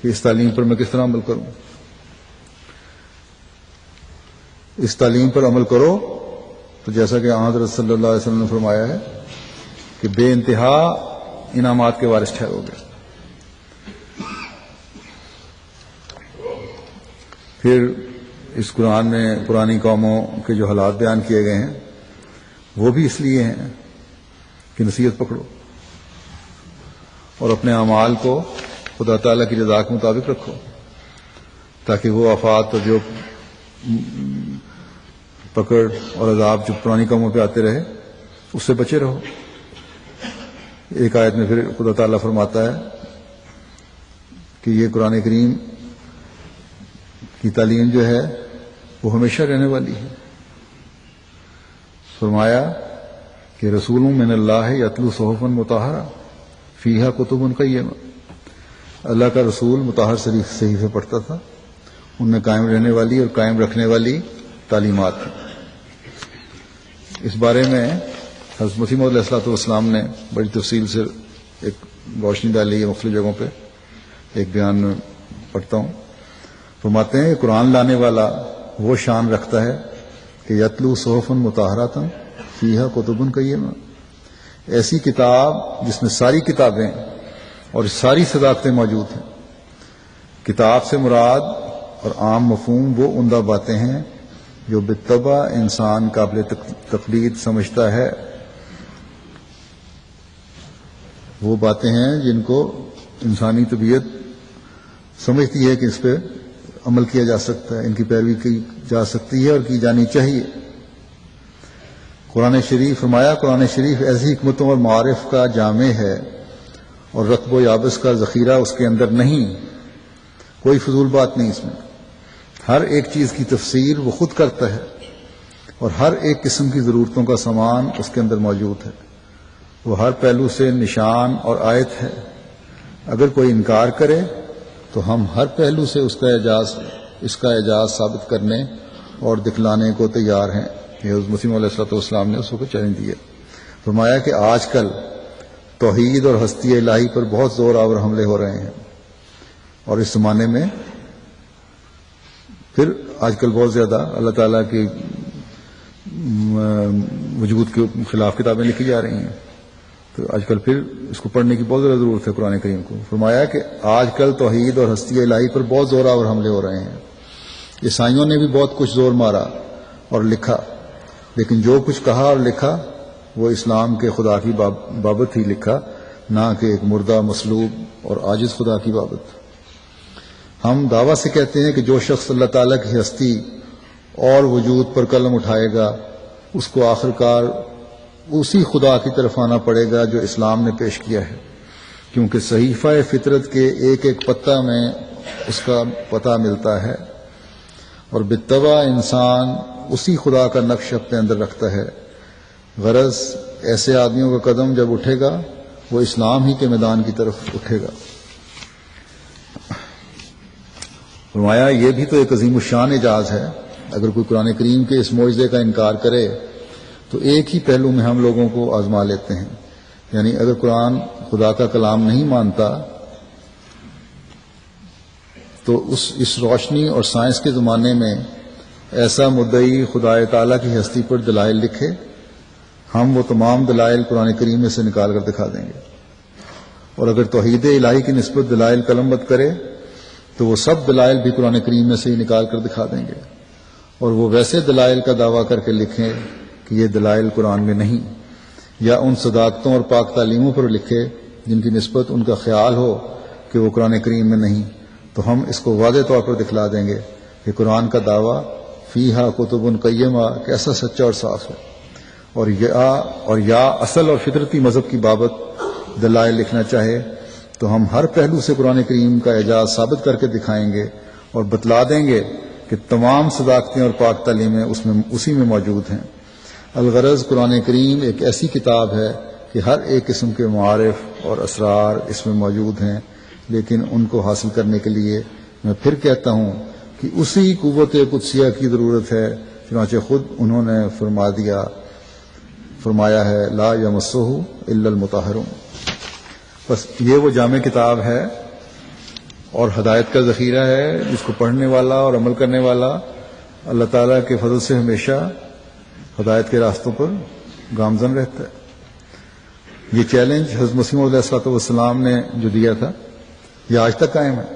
کہ اس تعلیم پر میں کس طرح عمل کروں. اس تعلیم پر عمل کرو تو جیسا کہ حضرت صلی اللہ علیہ وسلم نے فرمایا ہے کہ بے انتہا انعامات کے وارث ٹھہرو گے. پھر اس قرآن میں پرانی قوموں کے جو حالات بیان کیے گئے ہیں وہ بھی اس لیے ہیں کہ نصیحت پکڑو اور اپنے اعمال کو خدا تعالیٰ کی رضا کے مطابق رکھو تاکہ وہ آفات اور جو پکڑ اور عذاب جو پرانی قوموں پہ آتے رہے اس سے بچے رہو. ایک آیت میں پھر خدا تعالیٰ فرماتا ہے کہ یہ قرآن کریم کی تعلیم جو ہے وہ ہمیشہ رہنے والی ہے. فرمایا کہ رسول من اللہ یتلو صحفا مطہرہ فیہا کتب قیمہ. اللہ کا رسول مطہر صحیفے پڑھتا تھا، ان میں قائم رہنے والی اور قائم رکھنے والی تعلیمات ہیں. اس بارے میں حضرت مسیح موعود علیہ الصلوۃ والسلام نے بڑی تفصیل سے ایک روشنی ڈالی ہے مختلف جگہوں پہ. ایک بیان میں پڑھتا ہوں. فرماتے ہیں قرآن لانے والا وہ شان رکھتا ہے کہ یتلو صحفا مطہرۃ فیہا کتب قیمہ، ایسی کتاب جس میں ساری کتابیں اور ساری صداقتیں موجود ہیں. کتاب سے مراد اور عام مفہوم وہ عمدہ باتیں ہیں جو بالطبع انسان قابل تقلید سمجھتا ہے. وہ باتیں ہیں جن کو انسانی طبیعت سمجھتی ہے کہ اس پہ عمل کیا جا سکتا ہے، ان کی پیروی کی جا سکتی ہے اور کی جانی چاہیے. قرآن شریف فرمایا قرآن شریف ایسی حکمتوں اور معارف کا جامع ہے اور رتب و یابس کا ذخیرہ اس کے اندر نہیں. کوئی فضول بات نہیں اس میں. ہر ایک چیز کی تفسیر وہ خود کرتا ہے اور ہر ایک قسم کی ضرورتوں کا سامان اس کے اندر موجود ہے. وہ ہر پہلو سے نشان اور آیت ہے. اگر کوئی انکار کرے تو ہم ہر پہلو سے اس کا اعجاز ثابت کرنے اور دکھلانے کو تیار ہیں. یہ حضرت مسیح علیہ الصلوۃ والسلام نے اس کو چیلنج دیا. فرمایا کہ آج کل توحید اور ہستی الہی پر بہت زور آور حملے ہو رہے ہیں اور اس زمانے میں پھر آج کل بہت زیادہ اللہ تعالیٰ کے وجود کے خلاف کتابیں لکھی جا رہی ہیں. تو آج کل پھر اس کو پڑھنے کی بہت زیادہ ضرورت ہے قرآن کریم کو. فرمایا کہ آج کل توحید اور ہستی الہی پر بہت زور آور حملے ہو رہے ہیں. عیسائیوں نے بھی بہت کچھ زور مارا اور لکھا، لیکن جو کچھ کہا اور لکھا وہ اسلام کے خدا کی بابت ہی لکھا، نہ کہ ایک مردہ مصلوب اور عاجز خدا کی بابت. ہم دعویٰ سے کہتے ہیں کہ جو شخص اللہ تعالیٰ کی ہستی اور وجود پر قلم اٹھائے گا اس کو آخرکار اسی خدا کی طرف آنا پڑے گا جو اسلام نے پیش کیا ہے، کیونکہ صحیفہ فطرت کے ایک ایک پتہ میں اس کا پتہ ملتا ہے اور بالطبع انسان اسی خدا کا نقش اپنے اندر رکھتا ہے. غرض ایسے آدمیوں کا قدم جب اٹھے گا وہ اسلام ہی کے میدان کی طرف اٹھے گا. فرمایا یہ بھی تو ایک عظیم الشان اعجاز ہے. اگر کوئی قرآن کریم کے اس معجزے کا انکار کرے تو ایک ہی پہلو میں ہم لوگوں کو آزما لیتے ہیں. یعنی اگر قرآن خدا کا کلام نہیں مانتا تو اس روشنی اور سائنس کے زمانے میں ایسا مدعی خدا تعالیٰ کی ہستی پر دلائل لکھے، ہم وہ تمام دلائل قرآن کریم میں سے نکال کر دکھا دیں گے. اور اگر توحید الہی کی نسبت دلائل قلم بند کرے تو وہ سب دلائل بھی قرآن کریم میں سے ہی نکال کر دکھا دیں گے. اور وہ ویسے دلائل کا دعویٰ کر کے لکھیں کہ یہ دلائل قرآن میں نہیں، یا ان صداقتوں اور پاک تعلیموں پر لکھے جن کی نسبت ان کا خیال ہو کہ وہ قرآن کریم میں نہیں، تو ہم اس کو واضح طور پر دکھلا دیں گے کہ قرآن کا دعویٰ فیہا کتب قیمہ کیسا سچا اور صاف ہے. اور یا اصل اور فطرتی مذہب کی بابت دلائل لکھنا چاہے تو ہم ہر پہلو سے قرآن کریم کا اعجاز ثابت کر کے دکھائیں گے اور بتلا دیں گے کہ تمام صداقتیں اور پاک تعلیمیں اسی میں موجود ہیں. الغرض قرآن کریم ایک ایسی کتاب ہے کہ ہر ایک قسم کے معارف اور اسرار اس میں موجود ہیں، لیکن ان کو حاصل کرنے کے لیے میں پھر کہتا ہوں کہ اسی قوت قدسیہ کی ضرورت ہے. چنانچہ خود انہوں نے فرمایا ہے لا یمسہ الا المطہرون. بس یہ وہ جامع کتاب ہے اور ہدایت کا ذخیرہ ہے جس کو پڑھنے والا اور عمل کرنے والا اللہ تعالیٰ کے فضل سے ہمیشہ ہدایت کے راستوں پر گامزن رہتا ہے۔ یہ چیلنج حضرت مسیح موعود علیہ الصلوۃ والسلام نے جو دیا تھا یہ آج تک قائم ہے،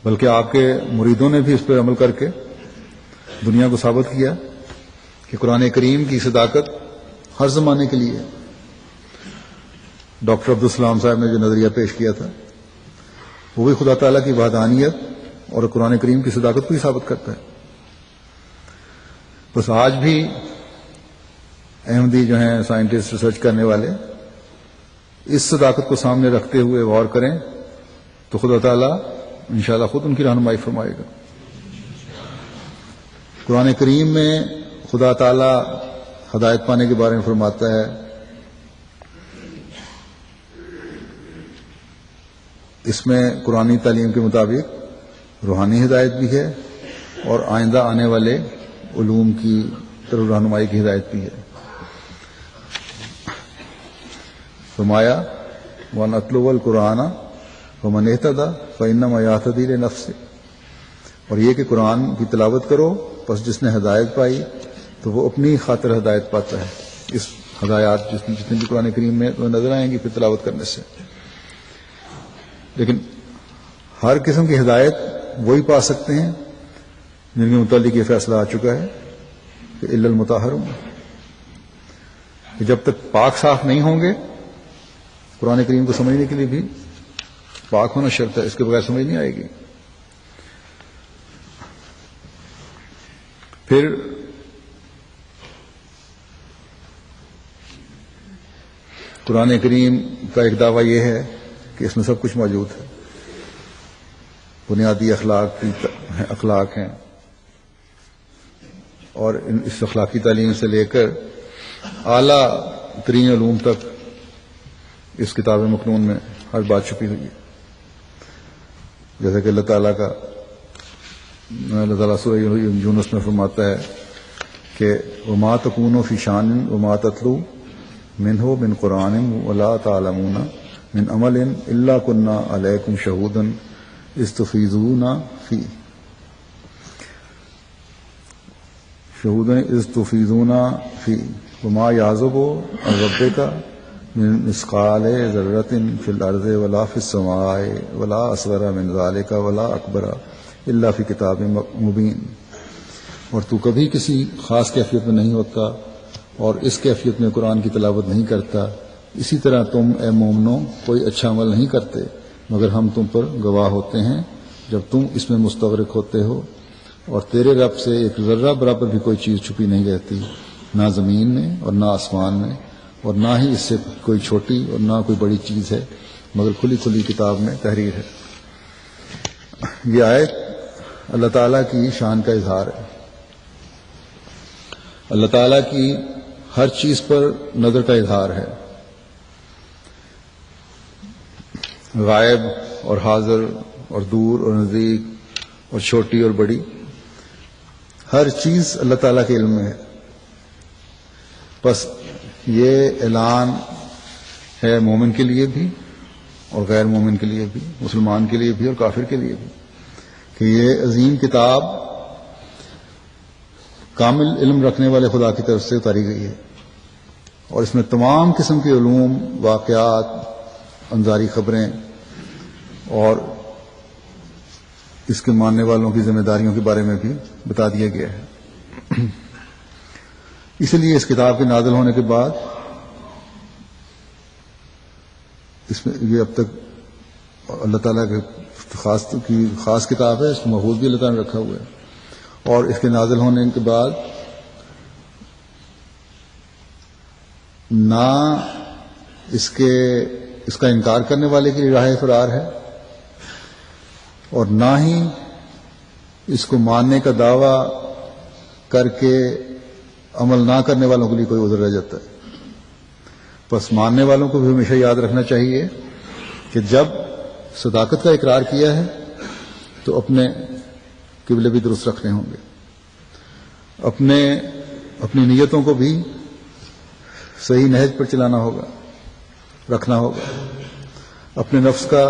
بلکہ آپ کے مریدوں نے بھی اس پر عمل کر کے دنیا کو ثابت کیا کہ قرآن کریم کی صداقت ہر زمانے کے لیے ہے۔ ڈاکٹر عبدالسلام صاحب نے جو نظریہ پیش کیا تھا وہ بھی خدا تعالیٰ کی وحدانیت اور قرآن کریم کی صداقت کو ہی ثابت کرتا ہے۔ بس آج بھی احمدی جو ہیں سائنٹسٹ، ریسرچ کرنے والے، اس صداقت کو سامنے رکھتے ہوئے غور کریں تو خدا تعالیٰ انشاءاللہ خود ان کی رہنمائی فرمائے گا۔ قرآن کریم میں خدا تعالیٰ ہدایت پانے کے بارے میں فرماتا ہے، اس میں قرآنی تعلیم کے مطابق روحانی ہدایت بھی ہے اور آئندہ آنے والے علوم کی طرف رہنمائی کی ہدایت بھی ہے۔ فرمایا وَنَتْلُوَ الْقُرْآنَ وَمَنِ اهْتَدَىٰ فَإِنَّمَا يَهْتَدِي لِنَفْسِهِ، اور یہ کہ قرآن کی تلاوت کرو پس جس نے ہدایت پائی تو وہ اپنی خاطر ہدایت پاتا ہے۔ اس ہدایات جتنے بھی قرآن کریم میں نظر آئیں گی پھر تلاوت کرنے سے، لیکن ہر قسم کی ہدایت وہی پا سکتے ہیں جن کے متعلق یہ فیصلہ آ چکا ہے کہ الا المطہرون، کہ جب تک پاک صاف نہیں ہوں گے قرآن کریم کو سمجھنے کے لیے بھی پاک ہونا شرط ہے، اس کے بغیر سمجھ نہیں آئے گی۔ پھر قرآن کریم کا ایک دعویٰ یہ ہے کہ اس میں سب کچھ موجود ہے، بنیادی اخلاق ہیں، اور اس اخلاقی تعلیم سے لے کر اعلیٰ ترین علوم تک اس کتاب مکنون میں ہر بات چھپی ہوئی ہے۔ جیسا کہ اللہ تعالیٰ سورہ یونس میں فرماتا ہے کہ وَمَا تَكُونُوا فِي شَأْنٍ وَمَا تَتْلُو مِنْهُ مِنْ قُرْآنٍ وَلَا تَعْلَمُونَ مِنْ عَمَلٍ إِلَّا كُنَّا عَلَيْكُمْ شَهُودًا إِذْ تُفِيضُونَ فِيهِ وَمَا يَعْزُبُ عَنْ رَبِّكَ من مثقال ذرة في الأرض ولا في السماء ولا أصغر من ذلك ولا أكبر إلا في كتاب مبين، اور تو کبھی کسی خاص کیفیت میں نہیں ہوتا اور اس کیفیت میں قرآن کی تلاوت نہیں کرتا، اسی طرح تم اے مومنو کوئی اچھا عمل نہیں کرتے مگر ہم تم پر گواہ ہوتے ہیں جب تم اس میں مستغرق ہوتے ہو، اور تیرے رب سے ایک ذرہ برابر بھی کوئی چیز چھپی نہیں رہتی، نہ زمین میں اور نہ آسمان میں، اور نہ ہی اس سے کوئی چھوٹی اور نہ کوئی بڑی چیز ہے مگر کھلی کھلی کتاب میں تحریر ہے۔ یہ آیت اللہ تعالیٰ کی شان کا اظہار ہے۔ اللہ تعالیٰ کی ہر چیز پر نظر کا اظہار ہے، غائب اور حاضر اور دور اور نزدیک اور چھوٹی اور بڑی، ہر چیز اللہ تعالیٰ کے علم میں ہے۔ بس یہ اعلان ہے مومن کے لیے بھی اور غیر مومن کے لیے بھی، مسلمان کے لیے بھی اور کافر کے لیے بھی، کہ یہ عظیم کتاب کامل علم رکھنے والے خدا کی طرف سے اتاری گئی ہے، اور اس میں تمام قسم کے علوم، واقعات، انظاری خبریں اور اس کے ماننے والوں کی ذمہ داریوں کے بارے میں بھی بتا دیا گیا ہے۔ اس لیے اس کتاب کے نازل ہونے کے بعد اس میں یہ اب تک اللہ تعالیٰ کے خاص کتاب ہے، اس کو محفوظ بھی اللہ تعالیٰ نے رکھا ہوا ہے، اور اس کے نازل ہونے کے بعد نہ اس کا انکار کرنے والے کی راہ فرار ہے اور نہ ہی اس کو ماننے کا دعویٰ کر کے عمل نہ کرنے والوں کے لیے کوئی عذر رہ جاتا ہے۔ بس ماننے والوں کو بھی ہمیشہ یاد رکھنا چاہیے کہ جب صداقت کا اقرار کیا ہے تو اپنے قبلے بھی درست رکھنے ہوں گے، اپنی نیتوں کو بھی صحیح نہج پر چلانا ہوگا، رکھنا ہوگا، اپنے نفس کا